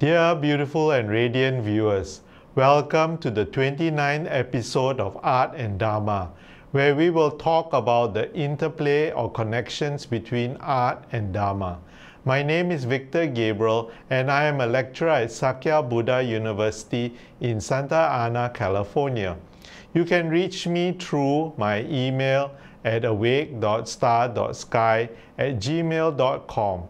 Dear beautiful and radiant viewers, welcome to the 29th episode of Art and Dharma, where we will talk about the interplay or connections between art and Dharma. My name is Victor Gabriel and I am a lecturer at Sakya Buddha University in Santa Ana, California. You can reach me through my email at awake.star.sky@gmail.com.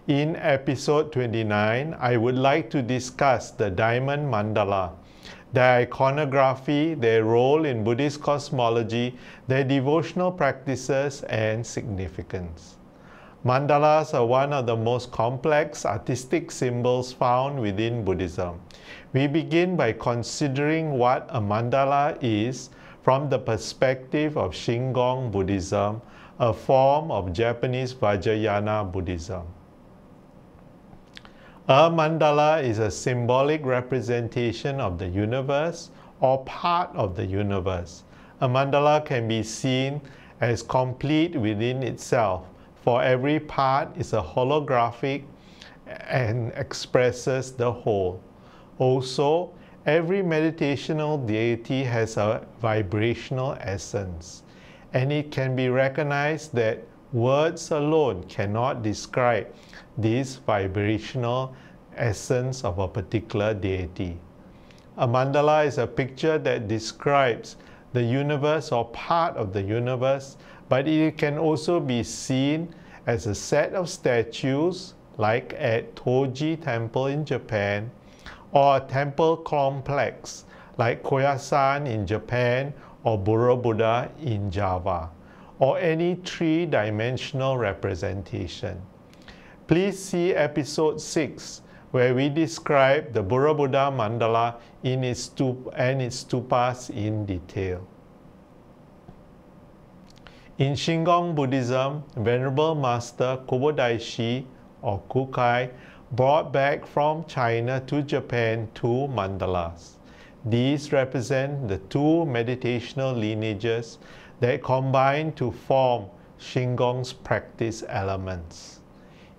In episode 29, I would like to discuss the diamond mandala, their iconography, their role in Buddhist cosmology, their devotional practices, and significance. Mandalas are one of the most complex artistic symbols found within Buddhism. We begin by considering what a mandala is from the perspective of Shingon Buddhism, a form of Japanese Vajrayana Buddhism. A mandala is a symbolic representation of the universe or part of the universe. A mandala can be seen as complete within itself, for every part is a holographic and expresses the whole. Also, every meditational deity has a vibrational essence, and it can be recognized that words alone cannot describe this vibrational essence of a particular deity. A mandala is a picture that describes the universe or part of the universe, but it can also be seen as a set of statues like at Toji Temple in Japan, or a temple complex like Koyasan in Japan or Borobudur in Java, or any three-dimensional representation. Please see episode 6, where we describe the Borobudur mandala in its stupas in detail. In Shingon Buddhism, Venerable Master Kobodaishi or Kukai brought back from China to Japan 2 mandalas. These represent the 2 meditational lineages that combine to form Shingon's practice elements.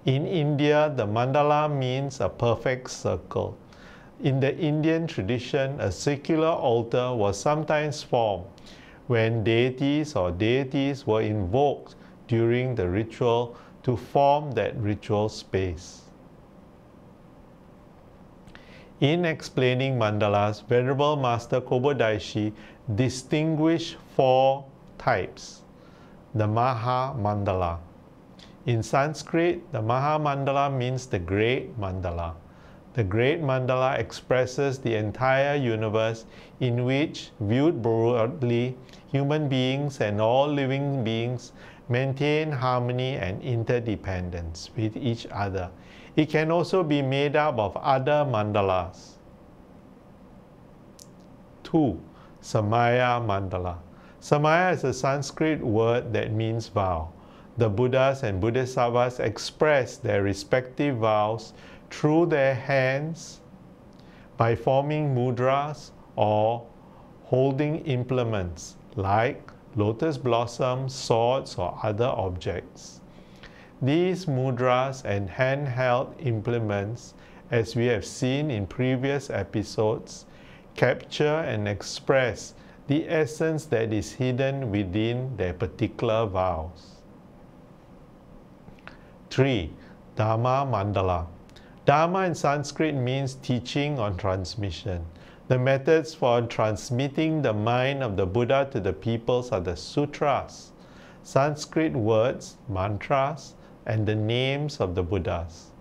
In India, the mandala means a perfect circle. In the Indian tradition, a circular altar was sometimes formed when deities were invoked during the ritual to form that ritual space. In explaining mandalas, Venerable Master Kobodaishi distinguished 4 types. The Maha Mandala. In Sanskrit, the Maha Mandala means the Great Mandala. The Great Mandala expresses the entire universe in which, viewed broadly, human beings and all living beings maintain harmony and interdependence with each other. It can also be made up of other mandalas. 2. Samaya Mandala. Samaya is a Sanskrit word that means vow. The Buddhas and Bodhisattvas express their respective vows through their hands by forming mudras or holding implements like lotus blossoms, swords, or other objects. These mudras and handheld implements, as we have seen in previous episodes, capture and express the essence that is hidden within their particular vows. 3. Dharma Mandala. Dharma in Sanskrit means teaching or transmission. The methods for transmitting the mind of the Buddha to the peoples are the sutras, Sanskrit words, mantras, and the names of the Buddhas.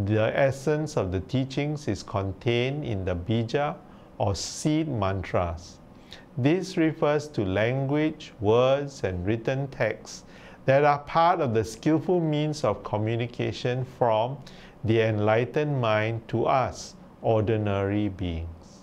The essence of the teachings is contained in the bija or seed mantras. This refers to language, words, and written texts that are part of the skillful means of communication from the enlightened mind to us, ordinary beings.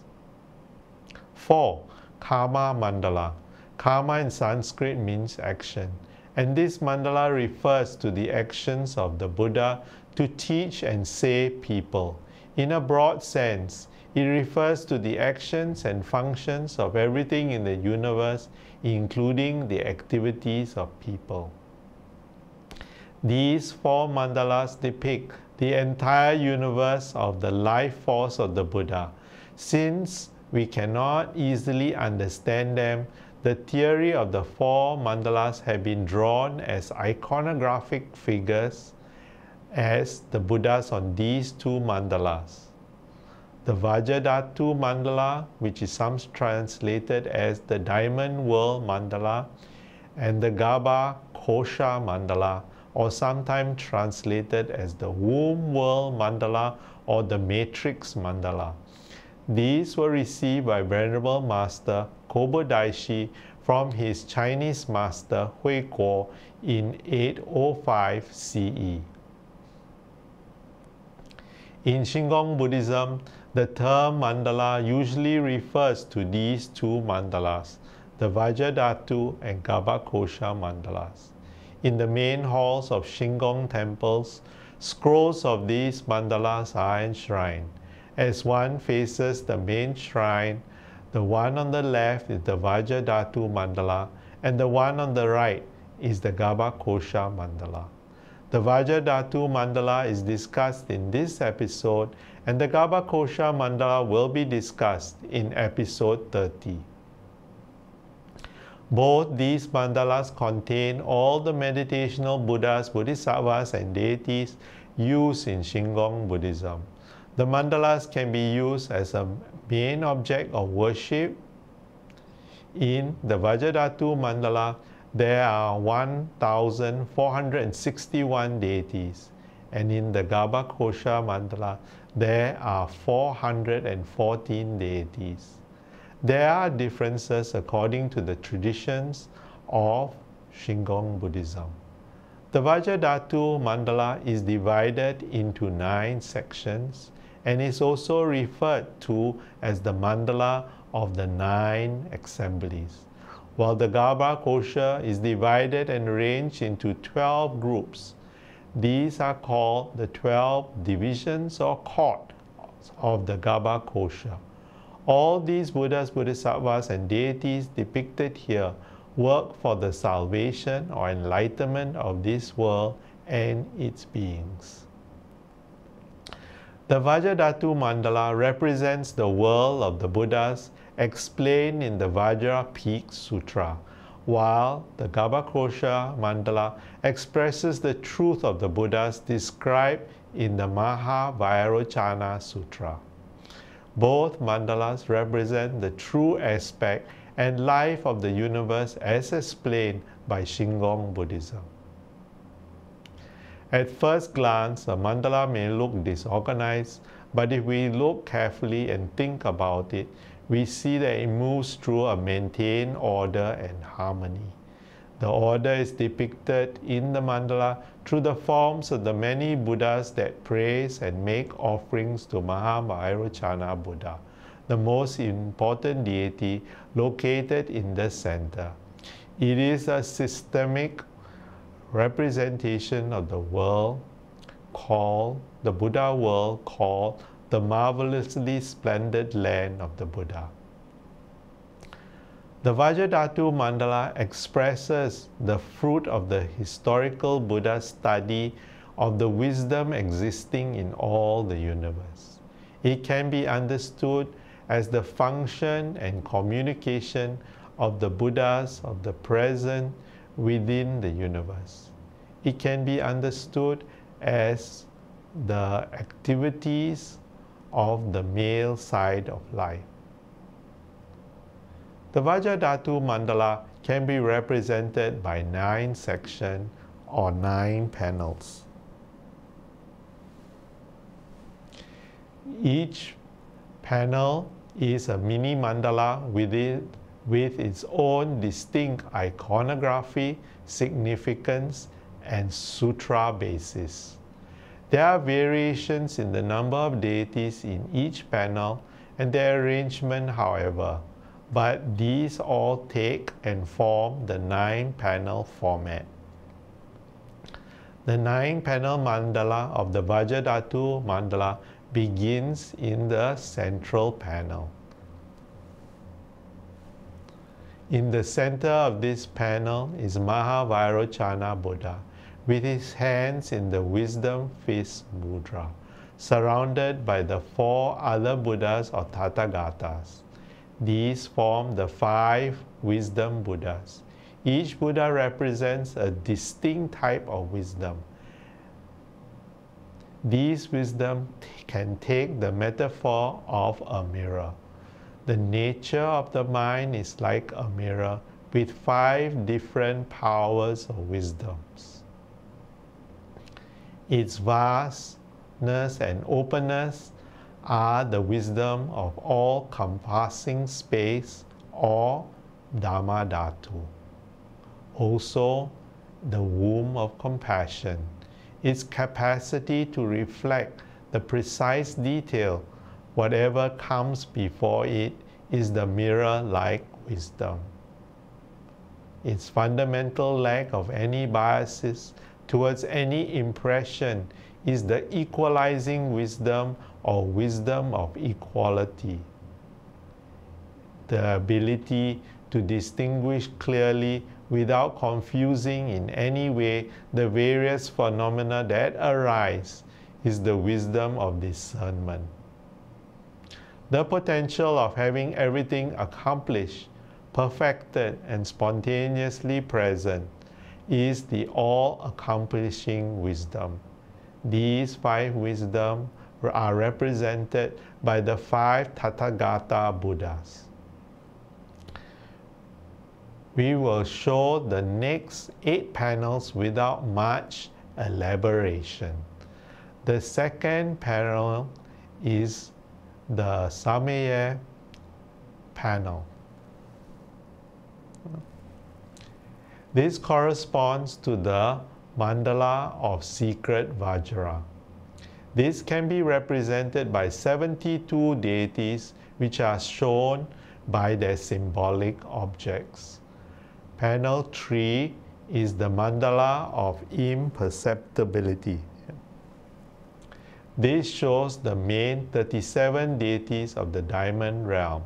4. Karma Mandala. Karma in Sanskrit means action, and this mandala refers to the actions of the Buddha to teach and save people. In a broad sense, it refers to the actions and functions of everything in the universe, including the activities of people. These 4 mandalas depict the entire universe of the life force of the Buddha. Since we cannot easily understand them, the theory of the four mandalas have been drawn as iconographic figures as the Buddhas on these two mandalas. The Vajradhatu mandala, which is sometimes translated as the Diamond World mandala, and the Garbha Kosha mandala, or sometimes translated as the Womb World mandala or the Matrix mandala. These were received by Venerable Master Kobodaishi from his Chinese master Hui Guo in 805 CE. In Shingon Buddhism, the term mandala usually refers to these two mandalas, the Vajradhatu and Garbha Kosha mandalas. In the main halls of Shingon temples, scrolls of these mandalas are enshrined. As one faces the main shrine, the one on the left is the Vajradhatu mandala, and the one on the right is the Garbha Kosha mandala. The Vajradhatu mandala is discussed in this episode, and the Garbha Kosha mandala will be discussed in episode 30. Both these mandalas contain all the meditational Buddhas, Bodhisattvas, and deities used in Shingon Buddhism. The mandalas can be used as a main object of worship. In the Vajradhatu mandala, there are 1,461 deities, and in the Garbha Kosha mandala, there are 414 deities. There are differences according to the traditions of Shingon Buddhism. The Vajradhatu mandala is divided into 9 sections and is also referred to as the mandala of the 9 assemblies, while the Garbha Kosha is divided and arranged into 12 groups. These are called the 12 divisions or courts of the Garbha Kosha. All these Buddhas, Bodhisattvas, and deities depicted here work for the salvation or enlightenment of this world and its beings. The Vajradhatu mandala represents the world of the Buddhas explained in the Vajra Peak Sutra, while the Garbha Kosha mandala expresses the truth of the Buddhas described in the Mahavairochana Sutra. Both mandalas represent the true aspect and life of the universe as explained by Shingon Buddhism. At first glance, a mandala may look disorganized, but if we look carefully and think about it, we see that it moves through a maintained order and harmony. The order is depicted in the mandala through the forms of the many Buddhas that praise and make offerings to Mahavairochana Buddha, the most important deity located in the center. It is a systemic representation of the world called the Buddha world, called the marvelously splendid land of the Buddha. The Vajradhatu mandala expresses the fruit of the historical Buddha study of the wisdom existing in all the universe. It can be understood as the function and communication of the Buddhas of the present within the universe. It can be understood as the activities of the male side of life. The Vajradhatu mandala can be represented by 9 sections or 9 panels. Each panel is a mini mandala with its own distinct iconography, significance, and sutra basis. There are variations in the number of deities in each panel and their arrangement, however, but these all take and form the 9-panel format. The 9-panel mandala of the Vajradhatu mandala begins in the central panel. In the center of this panel is Mahavairochana Buddha, with his hands in the wisdom fist mudra, surrounded by the 4 other Buddhas or Tathagatas. These form the 5 wisdom Buddhas. Each Buddha represents a distinct type of wisdom. These wisdom can take the metaphor of a mirror. The nature of the mind is like a mirror with 5 different powers of wisdoms. Its vastness and openness are the wisdom of all-compassing space or Dhamma Dhatu. Also, the womb of compassion. Its capacity to reflect the precise detail, whatever comes before it, is the mirror-like wisdom. Its fundamental lack of any biases towards any impression is the equalizing wisdom or wisdom of equality. The ability to distinguish clearly without confusing in any way the various phenomena that arise is the wisdom of discernment. The potential of having everything accomplished, perfected, and spontaneously present is the all-accomplishing wisdom. These 5 wisdoms are represented by the 5 Tathagata Buddhas. We will show the next 8 panels without much elaboration. The second panel is the Samaya panel. This corresponds to the Mandala of secret Vajra. This can be represented by 72 deities which are shown by their symbolic objects. Panel 3 is the Mandala of imperceptibility. This shows the main 37 deities of the diamond realm.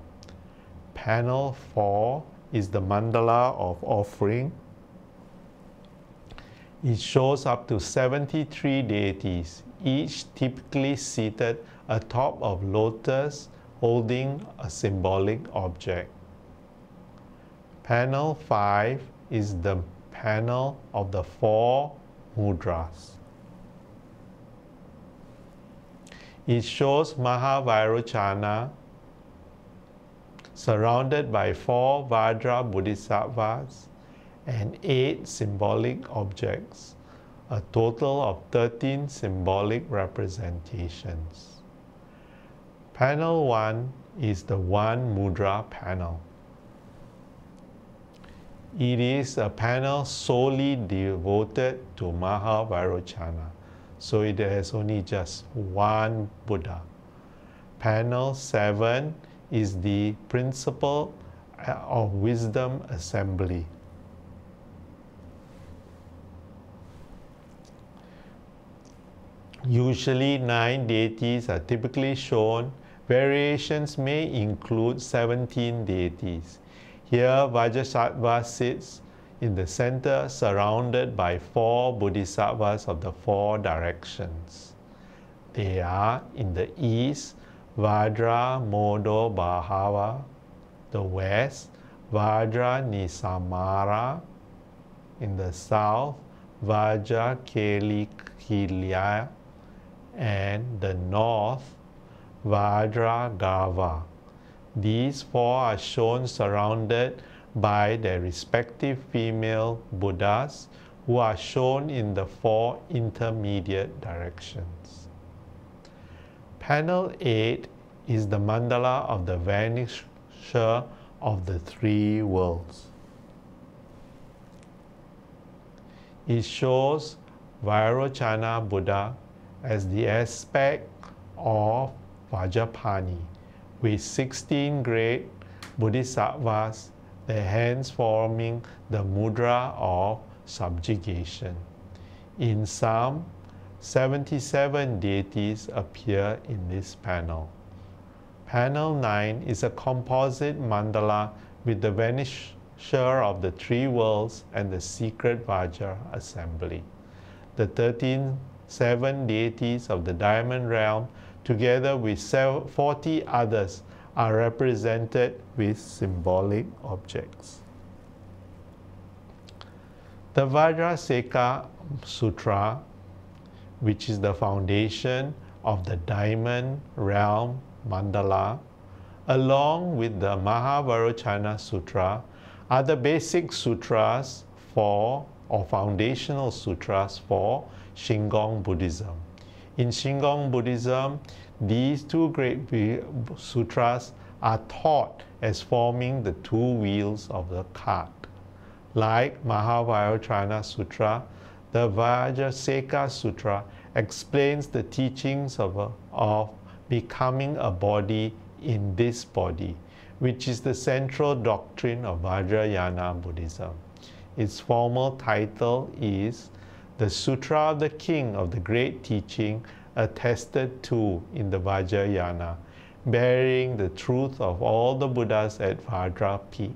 Panel 4 is the Mandala of offering. It shows up to 73 deities, each typically seated atop of lotus holding a symbolic object. Panel 5 is the panel of the 4 mudras. It shows Mahavairochana surrounded by 4 Vajra Bodhisattvas and 8 symbolic objects, a total of 13 symbolic representations. Panel 1 is the 1 mudra panel. It is a panel solely devoted to Mahavairochana, so it has only just 1 Buddha. Panel 7 is the principle of wisdom assembly. Usually 9 deities are typically shown. Variations may include 17 deities. Here Vajrasattva sits in the center surrounded by 4 Bodhisattvas of the 4 directions. They are in the east, Vajra Modo Bhava, the west, Vajra Nisamara, in the south, Vajra Kelikilya, and the north, Vajra Gava. These 4 are shown surrounded by their respective female Buddhas who are shown in the 4 intermediate directions. Panel 8 is the Mandala of the Vanisher of the 3 worlds. It shows Vairochana Buddha as the aspect of Vajrapani, with 16 great Bodhisattvas, their hands forming the mudra of subjugation. In sum, 77 deities appear in this panel. Panel 9 is a composite mandala with the Vanisher of the 3 worlds and the secret Vajra assembly. the 7 deities of the diamond realm, together with 40 others, are represented with symbolic objects. The Vajraseka Sutra, which is the foundation of the diamond realm mandala, along with the Mahavairochana Sutra, are the basic sutras for, or foundational sutras for, Shingon Buddhism. In Shingon Buddhism, these two great sutras are taught as forming the two wheels of the cart. Like Mahavairochana Sutra, the Vajraseka Sutra explains the teachings of becoming a body in this body, which is the central doctrine of Vajrayana Buddhism. Its formal title is The Sutra of the King of the Great Teaching, attested to in the Vajrayana, bearing the truth of all the Buddhas at Vajra Peak.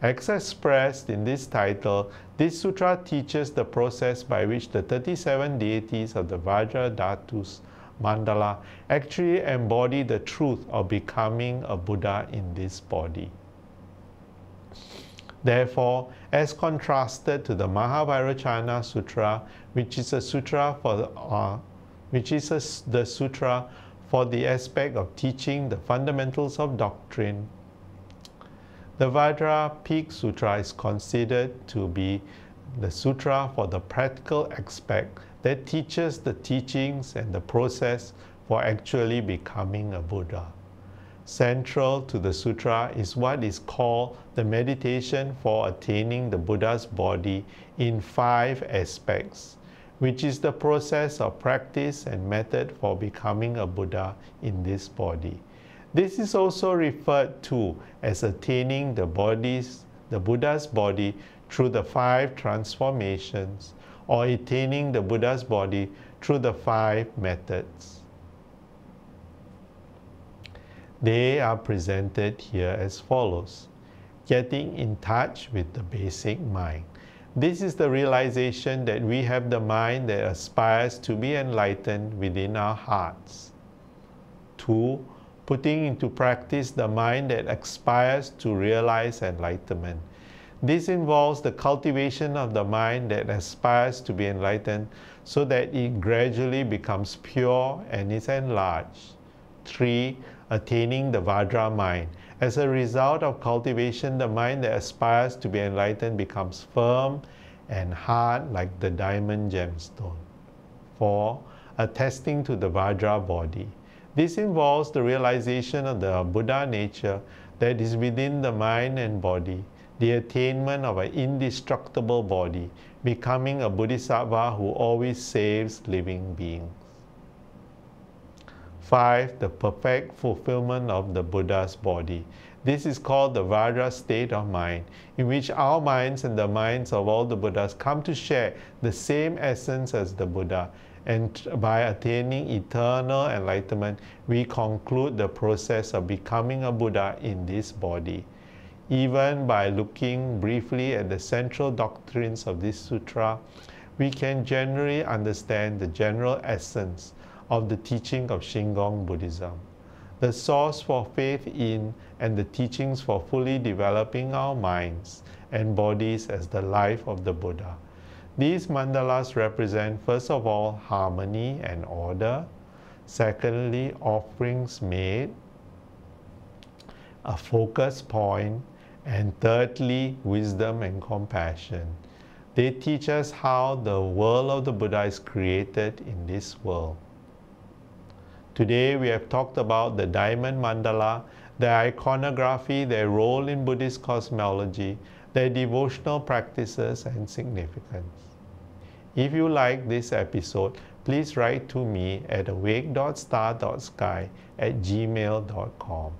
As expressed in this title, this sutra teaches the process by which the 37 deities of the Vajra Dhatus Mandala actually embody the truth of becoming a Buddha in this body. Therefore, as contrasted to the Mahavairochana Sutra, which is the sutra for the aspect of teaching the fundamentals of doctrine, the Vajra Peak Sutra is considered to be the sutra for the practical aspect that teaches the teachings and the process for actually becoming a Buddha. Central to the sutra is what is called the meditation for attaining the Buddha's body in 5 aspects, which is the process of practice and method for becoming a Buddha in this body. This is also referred to as attaining the Buddha's body through the 5 transformations, or attaining the Buddha's body through the 5 methods. They are presented here as follows. Getting in touch with the basic mind. This is the realization that we have the mind that aspires to be enlightened within our hearts. 2. Putting into practice the mind that aspires to realize enlightenment. This involves the cultivation of the mind that aspires to be enlightened so that it gradually becomes pure and is enlarged. 3. Attaining the Vajra mind. As a result of cultivation, the mind that aspires to be enlightened becomes firm and hard like the diamond gemstone. 4. Attesting to the Vajra body. This involves the realization of the Buddha nature that is within the mind and body, the attainment of an indestructible body, becoming a Bodhisattva who always saves living beings. 5. The perfect fulfillment of the Buddha's body. This is called the Vajra state of mind, in which our minds and the minds of all the Buddhas come to share the same essence as the Buddha, and by attaining eternal enlightenment, we conclude the process of becoming a Buddha in this body. Even by looking briefly at the central doctrines of this sutra, we can generally understand the general essence of the teaching of Shingon Buddhism, the source for faith in and the teachings for fully developing our minds and bodies as the life of the Buddha. These mandalas represent, first of all, harmony and order, secondly, offerings made, a focus point, and thirdly, wisdom and compassion. They teach us how the world of the Buddha is created in this world. Today we have talked about the diamond mandala, their iconography, their role in Buddhist cosmology, their devotional practices and significance. If you like this episode, please write to me at awake.star.sky@gmail.com.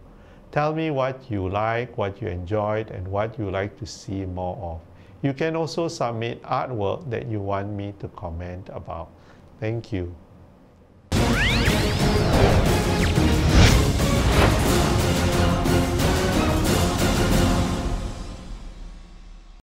Tell me what you like, what you enjoyed, and what you like to see more of. You can also submit artwork that you want me to comment about. Thank you.